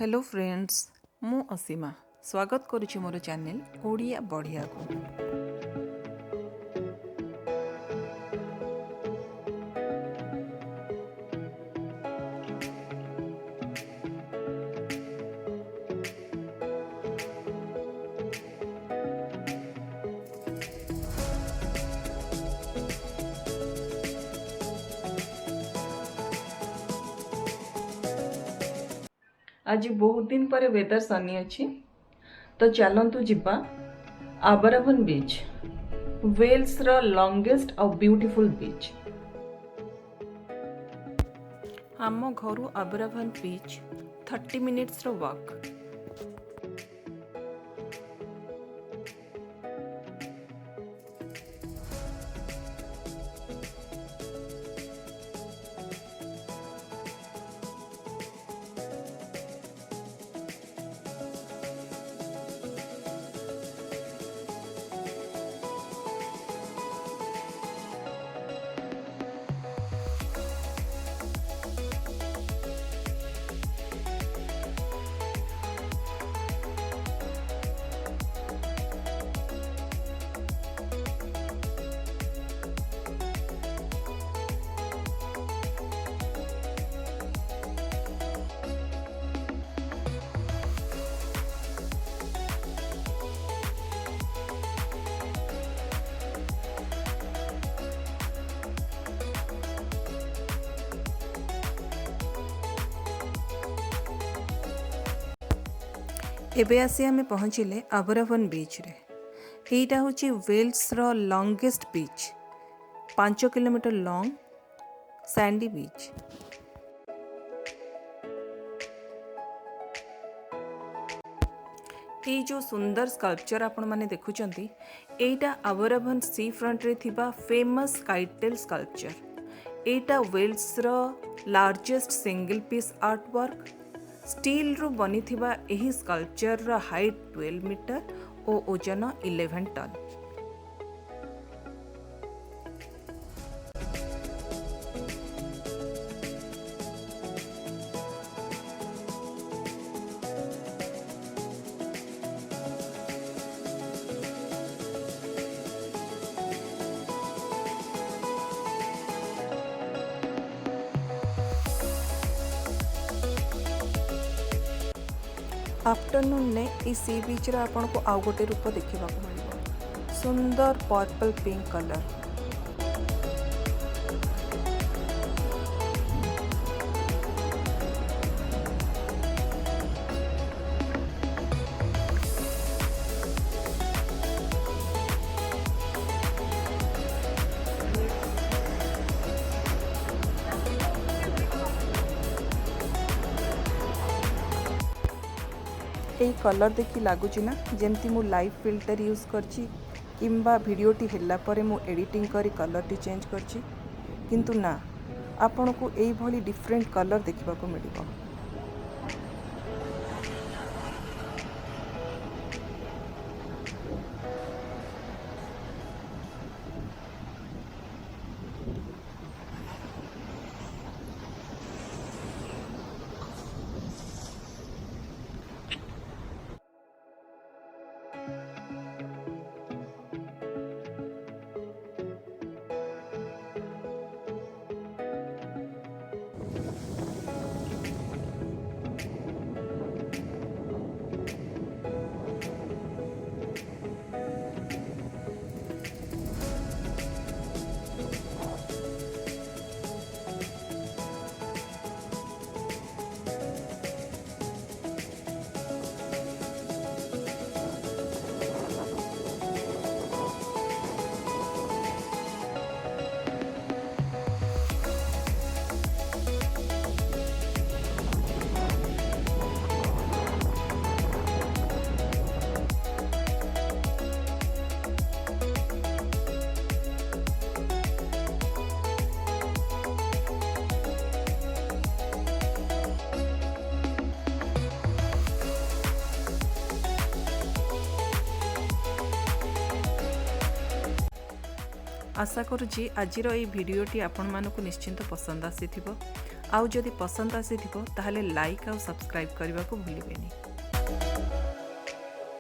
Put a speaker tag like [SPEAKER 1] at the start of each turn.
[SPEAKER 1] Hello friends, मु असीमा स्वागत करुछि मोर channel Odia बढ़िया को। आज बहुत दिन पर वेदर सनी अच्छी तो चलतु जिबा आबरावन बीच, वेल्स रा लॉन्गेस्ट और ब्यूटीफुल बीच। आम घर आबरावन बीच 30 मिनिट्स रो वॉक। एबे आसी आमे पहुँचिले अबरावन बीच रे। एटा होची वेल्स रो लॉन्गेस्ट बीच, 5 किलोमीटर लॉन्ग सैंडी बीच। ये जो सुंदर स्कल्पचर आपण माने देखुचंती, एटा अबरावन सी फ्रंट रे थिबा फेमस काइटेल स्कल्पचर। एटा वेल्स रो largest single piece art work. Steel रू बनी थिबा एही स्कल्पचर रो हाइट 12 मीटर और ओजन 11 टन। आफ्टरनून ने ई सी बीच रे आपन को आउ गोटे रूप देखा मिल, सुंदर पर्पल पिंक कलर। यही कलर देखि लगुच ना जमती मु लाइव फिल्टर यूज करची किंबा वीडियोटी हेल्ला परे मु एडिटिंग करी कलरटी चेंज करची, किंतु ना आपन को यही भली डिफरेंट कलर देखा मिलिबो। आशा करुँची आजिर ये भिडियोटी आपण मानक निश्चिंत पसंद आसीथिबो। आउ जदि पसंद आसीथिबो ताहले लाइक आउ सब्सक्राइब करने को भूलिबेनी।